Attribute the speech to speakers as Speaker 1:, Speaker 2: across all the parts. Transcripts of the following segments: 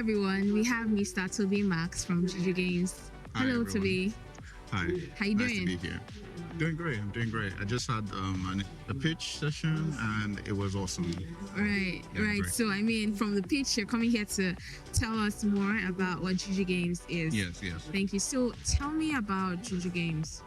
Speaker 1: everyone. We have Mr. Tobe Max from Juju Games.
Speaker 2: Hi,
Speaker 1: Hello,
Speaker 2: everyone.
Speaker 1: Tobe.
Speaker 2: Hi.
Speaker 1: How you
Speaker 2: Nice
Speaker 1: doing?
Speaker 2: to be here. Doing great. I'm doing great. I just had a pitch session and it was awesome.
Speaker 1: Right.
Speaker 2: Great.
Speaker 1: So, from the pitch, you're coming here to tell us more about what Juju Games is.
Speaker 2: Yes.
Speaker 1: Thank you. So, tell me about Juju Games.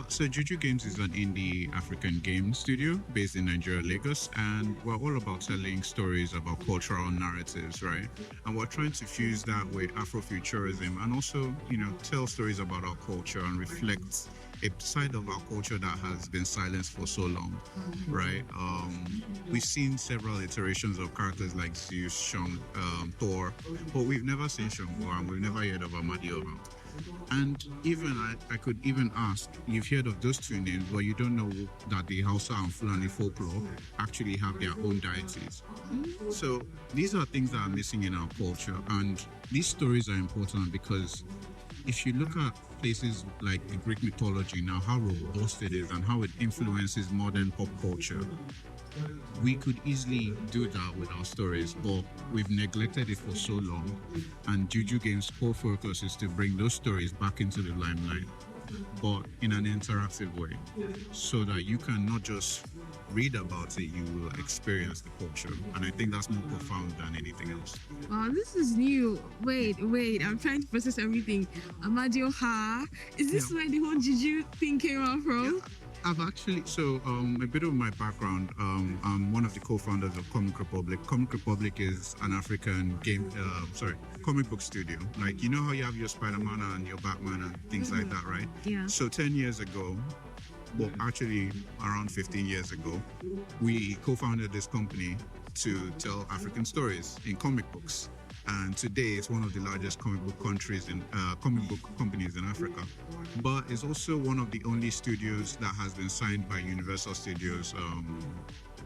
Speaker 2: So Juju Games is an indie African game studio based in Nigeria, Lagos, and we're all about telling stories about cultural narratives, right? And we're trying to fuse that with afrofuturism and also, tell stories about our culture and reflect a side of our culture that has been silenced for so long, right? We've seen several iterations of characters like Zeus, Thor, but we've never seen Shango and we've never heard of Amadioha. And even I could even ask, you've heard of those two names, but you don't know that the Hausa and Fulani folklore actually have their own deities. So these are things that are missing in our culture, and these stories are important because if you look at places like the Greek mythology now, how robust it is and how it influences modern pop culture, we could easily do that with our stories, but we've neglected it for so long. And Juju Games' core focus is to bring those stories back into the limelight, but in an interactive way, so that you can not just read about it, you will experience the culture. And I think that's more profound than anything else.
Speaker 1: Wow, this is new. Wait, I'm trying to process everything. Amadioha, is this where the whole Juju thing came out from?
Speaker 2: Yeah. I've actually, a bit of my background, I'm one of the co-founders of Comic Republic. Comic Republic is an African comic book studio. Like, you know how you have your Spider-Man and your Batman and things like that, right?
Speaker 1: Yeah.
Speaker 2: So 10 years ago, well, actually around 15 years ago, we co-founded this company to tell African stories in comic books. And today it's one of the largest comic book companies in Africa. But it's also one of the only studios that has been signed by Universal Studios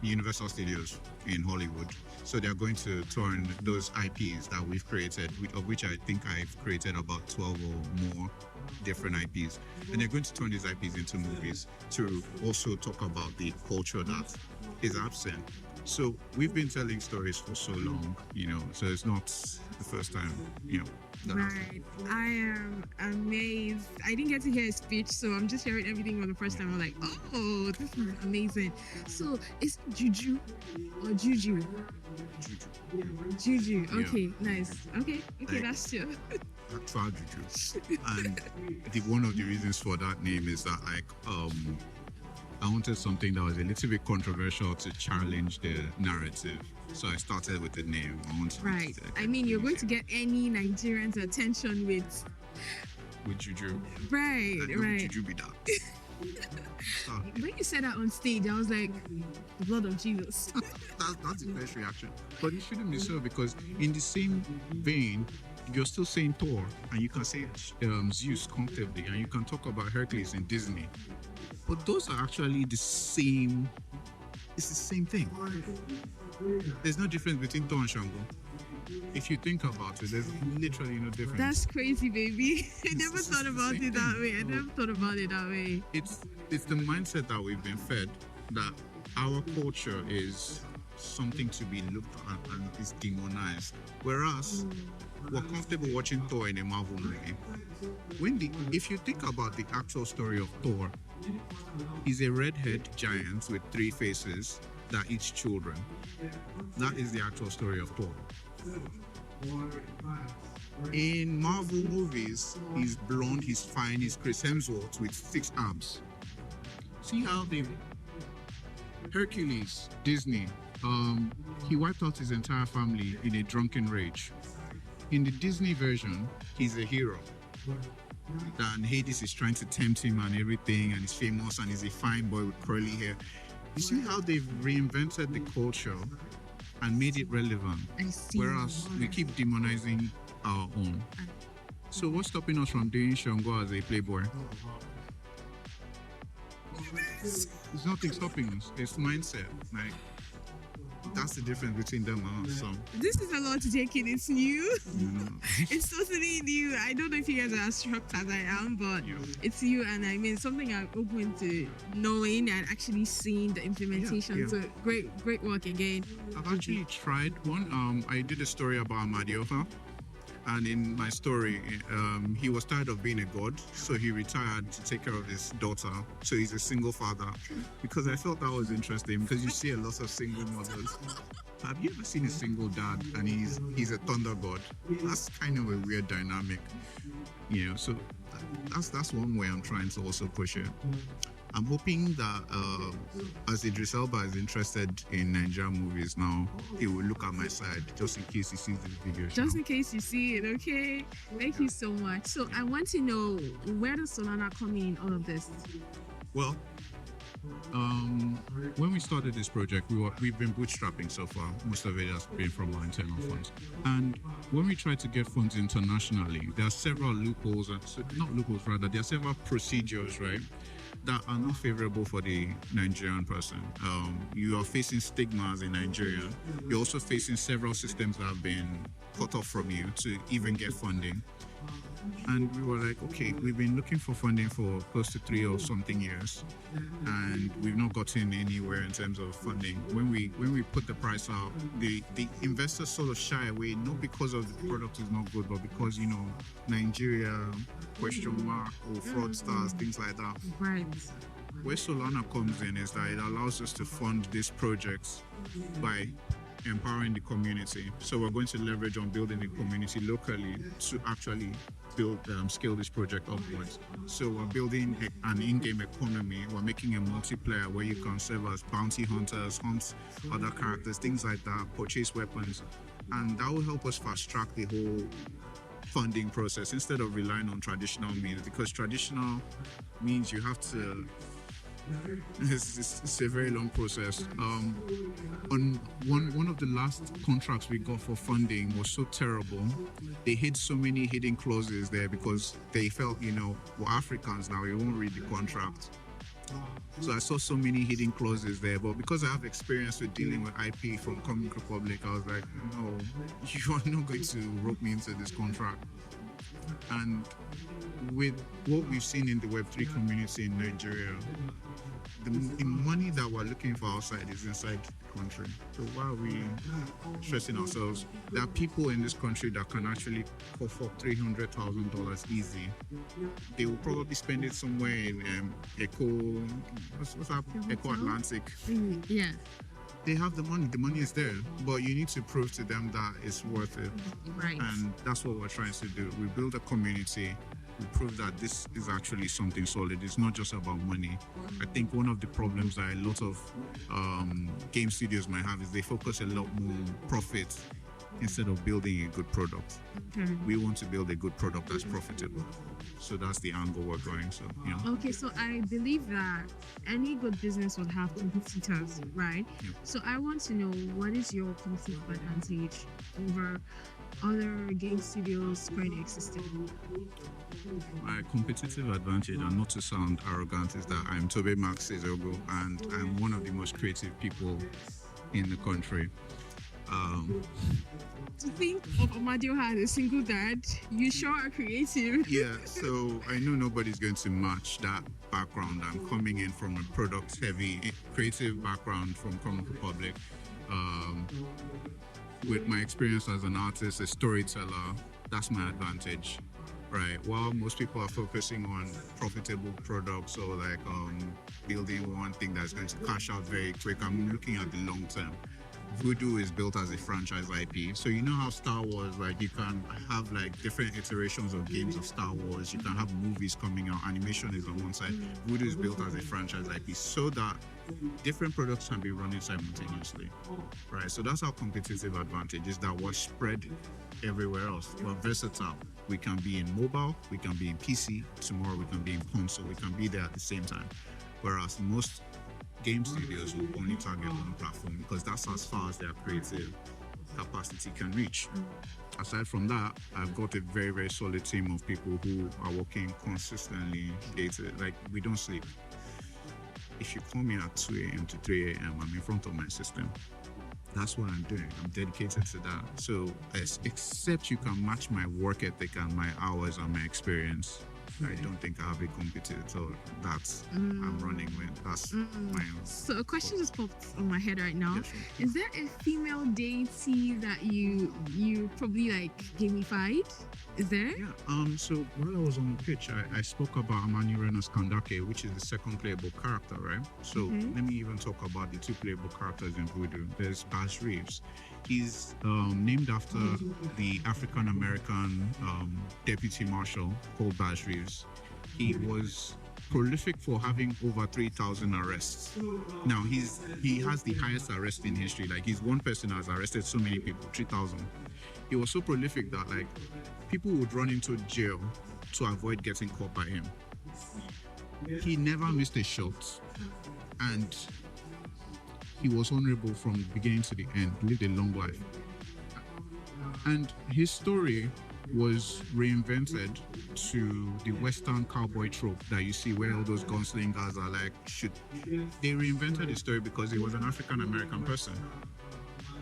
Speaker 2: in Hollywood. So they're going to turn those IPs that we've created, of which I think I've created about 12 or more different IPs. And they're going to turn these IPs into movies to also talk about the culture that is absent. So we've been telling stories for so long, so it's not the first time,
Speaker 1: Right. I am amazed. I didn't get to hear his speech, so I'm just hearing everything for the first time. I'm like, oh, this is amazing. So is it Juju or Juju? Juju. Okay, nice. Okay, that's true.
Speaker 2: Actual Juju. And one of the reasons for that name is that I wanted something that was a little bit controversial to challenge the narrative. So I started with the name.
Speaker 1: Right. You're going to get any Nigerian's attention with
Speaker 2: Juju.
Speaker 1: Right.
Speaker 2: Juju be that.
Speaker 1: When you said that on stage, I was like, the blood of Jesus.
Speaker 2: That's the first reaction. But it shouldn't be so, because in the same vein, you're still saying Thor, and you can say Zeus comfortably, and you can talk about Hercules in Disney. But those are actually the same. It's the same thing. There's no difference between Thor and Shango. If you think about it, there's literally no difference.
Speaker 1: That's crazy, baby. I never thought about it that way.
Speaker 2: It's the mindset that we've been fed, that our culture is something to be looked at and is demonized. Whereas we're comfortable watching Thor in a Marvel movie. If you think about the actual story of Thor, he's a red-haired giant with 3 faces that eats children. That is the actual story of Thor. In Marvel movies, he's blonde, he's fine, he's Chris Hemsworth with 6 arms. See how Hercules, Disney, he wiped out his entire family in a drunken rage. In the Disney version, he's a hero. And Hades is trying to tempt him and everything, and he's famous and he's a fine boy with curly hair. You see how they've reinvented the culture and made it relevant, whereas we keep demonizing our own. So what's stopping us from doing Shango as a playboy? There's nothing stopping us. It's mindset. That's the difference between them and us. So
Speaker 1: this is a lot to take in. It's new. It's totally new. I don't know if you guys are as shocked as I am, but it's new, and something I'm open to knowing and actually seeing the implementation. Yeah. So great work again.
Speaker 2: I've actually tried one. I did a story about Amadioha, And in my story, he was tired of being a god, so he retired to take care of his daughter. So he's a single father. Because I thought that was interesting, because you see a lot of single mothers. Have you ever seen a single dad and he's a thunder god? That's kind of a weird dynamic, you know. So that's one way I'm trying to also push it. I'm hoping that as Idris Elba is interested in Nigerian movies now, he will look at my side just in case he sees this video.
Speaker 1: Just in case you see it, okay? Thank you so much. So I want to know, where does Solana come in all of this?
Speaker 2: Well, when we started this project, we've been bootstrapping so far. Most of it has been from our internal funds. And when we try to get funds internationally, there are several loopholes, not loopholes rather, there are several procedures, right, that are not favorable for the Nigerian person. You are facing stigmas in Nigeria. You're also facing several systems that have been cut off from you to even get funding. And we were like, okay, we've been looking for funding for close to 3 or something years, and we've not gotten anywhere in terms of funding. When we put the price out, the investors sort of shy away, not because of the product is not good, but because, you know, Nigeria, question mark, or fraudsters, things like that.
Speaker 1: Right.
Speaker 2: Where Solana comes in is that it allows us to fund these projects by empowering the community. So we're going to leverage on building the community locally to actually scale this project upwards. So we're building an in-game economy. We're making a multiplayer where you can serve as bounty hunters, hunt other characters, things like that, purchase weapons, and that will help us fast track the whole funding process instead of relying on traditional means, because traditional means you have to it's a very long process. On one of the last contracts we got for funding was so terrible. They hid so many hidden clauses there because they felt, you know, we're Africans now, we won't read the contract. So I saw so many hidden clauses there, but because I have experience with dealing with IP from Comic Republic, I was like, no, you are not going to rope me into this contract. And with what we've seen in the Web3 community in Nigeria, the money that we're looking for outside is inside the country. So why are we stressing ourselves? There are people in this country that can actually cough up $300,000 easy. They will probably spend it somewhere in what's that? Echo Atlantic.
Speaker 1: Yeah.
Speaker 2: They have the money is there, but you need to prove to them that it's worth it.
Speaker 1: Right.
Speaker 2: And that's what we're trying to do. We build a community. We prove that this is actually something solid. It's not just about money. I think one of the problems that a lot of game studios might have is they focus a lot more on profit instead of building a good product.
Speaker 1: Okay.
Speaker 2: We want to build a good product that's profitable. So that's the angle we're going. So, you know.
Speaker 1: Okay, so I believe that any good business would have competitors, right?
Speaker 2: Yeah.
Speaker 1: So I want to know, what is your competitive advantage over other game studios currently existing?
Speaker 2: My competitive advantage, and not to sound arrogant, is that I'm Tobe Max Ezeogu, and I'm one of the most creative people in the country.
Speaker 1: To think of Amadioha as a single dad, you sure are creative.
Speaker 2: Yeah, so I know nobody's going to match that background. I'm coming in from a product-heavy, creative background from Comic Republic. With my experience as an artist, a storyteller, that's my advantage, right? While most people are focusing on profitable products or like building one thing that's going to cash out very quick, I'm looking at the long term. Voodoo is built as a franchise IP. So you know how Star Wars, like you can have like different iterations of games of Star Wars. You can have movies coming out. Animation is on one side. Voodoo is built as a franchise IP so that different products can be running simultaneously, right? So that's our competitive advantage, is that we're spread everywhere else. We're versatile. We can be in mobile, we can be in PC, tomorrow we can be in console, we can be there at the same time. Whereas most game studios will only target one platform because that's as far as their creative capacity can reach. Aside from that, I've got a very, very solid team of people who are working consistently like we don't sleep. If you call me at 2 a.m. to 3 a.m., I'm in front of my system. That's what I'm doing. I'm dedicated to that. So except you can match my work ethic and my hours and my experience, I don't think I have a competitor that I'm running with. That's my own.
Speaker 1: So a question just popped on my head right now.
Speaker 2: Yeah, sure.
Speaker 1: Is there a female deity that you probably like gamified? Is there?
Speaker 2: Yeah. So while I was on the pitch, I spoke about Amadioha and Shango, which is the second playable character, right? So let me even talk about the two playable characters in Voodoo. There's Bass Reeves. He's named after the African American deputy marshal called Bass Reeves. He was prolific for having over 3,000 arrests. Now he has the highest arrest in history. Like, he's one person who has arrested so many people, 3,000. He was so prolific that like people would run into jail to avoid getting caught by him. He never missed a shot, and he was honorable from the beginning to the end, lived a long life. And his story was reinvented to the Western cowboy trope that you see where all those gunslingers are like, shoot. They reinvented the story because he was an African American person.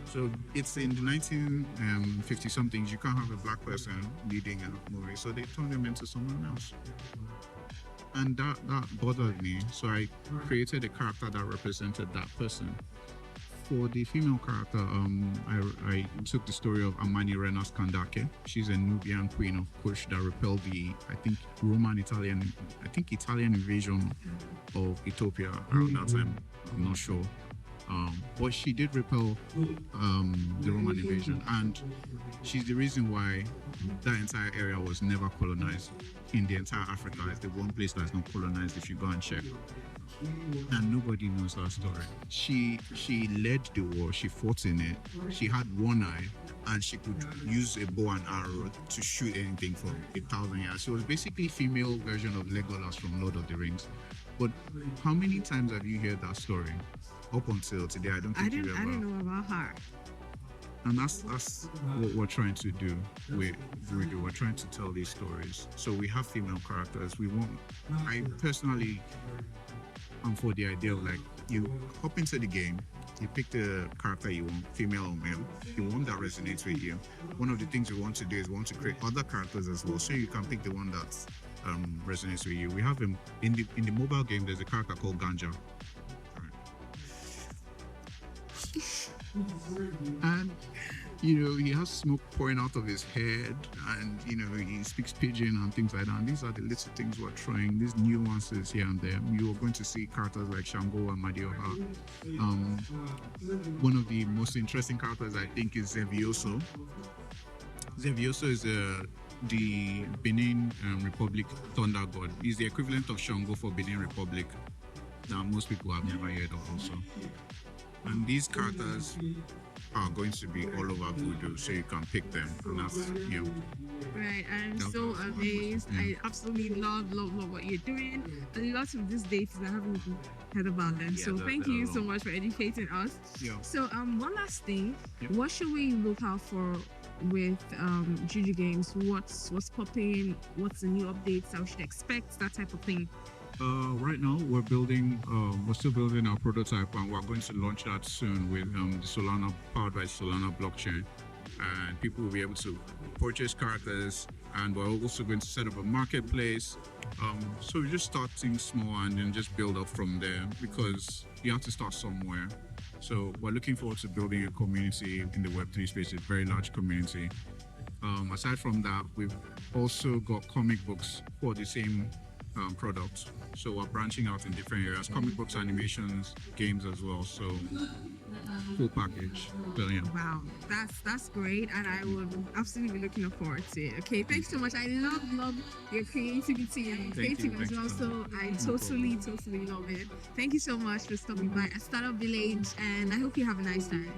Speaker 2: So it's in the 1950 somethings, you can't have a black person leading a movie, so they turned him into someone else. And that bothered me, so I created a character that represented that person. For the female character, I took the story of Amadioha and Shango. She's a Nubian queen of Kush that repelled the, Italian invasion of Ethiopia around that time. I'm not sure. But she did repel the Roman invasion, and she's the reason why that entire area was never colonized. In the entire Africa, it's the one place that's not colonized if you go and check. And nobody knows her story. She led the war, she fought in it, she had one eye, and she could use a bow and arrow to shoot anything for 1,000 years. She was basically female version of Legolas from Lord of the Rings. But how many times have you heard that story? Up until today, I don't think you ever.
Speaker 1: I didn't know about her.
Speaker 2: And that's what we're trying to do with Voodoo. We're trying to tell these stories. So we have female characters. I personally am for the idea of like, you hop into the game, you pick the character you want, female or male, the one that resonates with you. One of the things we want to do is we want to create other characters as well, so you can pick the one that resonates with you. We have in the mobile game, there's a character called Ganja. And he has smoke pouring out of his head, and he speaks pidgin and things like that. And these are the little things we're trying, these nuances here and there. You are going to see characters like Shango and Amadioha. One of the most interesting characters, I think, is Zevioso. Zevioso is the Benin Republic thunder god. He's the equivalent of Shango for Benin Republic that most people have never heard of also. And these characters are going to be all over Voodoo, so you can pick them. And that's,
Speaker 1: Right, I'm so amazed. Yeah. I absolutely love what you're doing. A lot of these deities, I haven't even heard about them. Yeah, so thank you so much for educating us. Yeah. So one last thing, what should we look out for with Juju Games? What's popping? What's the new updates that we should expect? That type of thing.
Speaker 2: Right now we're still building our prototype, and we're going to launch that soon with the Solana, powered by Solana blockchain, and people will be able to purchase characters, and we're also going to set up a marketplace. So we just start things small and then just build up from there, because you have to start somewhere. So we're looking forward to building a community in the Web3 space, a very large community. Aside from that, we've also got comic books for the same product. So we're branching out in different areas, comic books, animations, games as well. So full package. Brilliant.
Speaker 1: Wow, that's great, and I would absolutely be looking forward to it. Okay, thanks so much. I love your creativity and creative as well. So I totally love it. Thank you so much for stopping by at Startup Village, and I hope you have a nice time.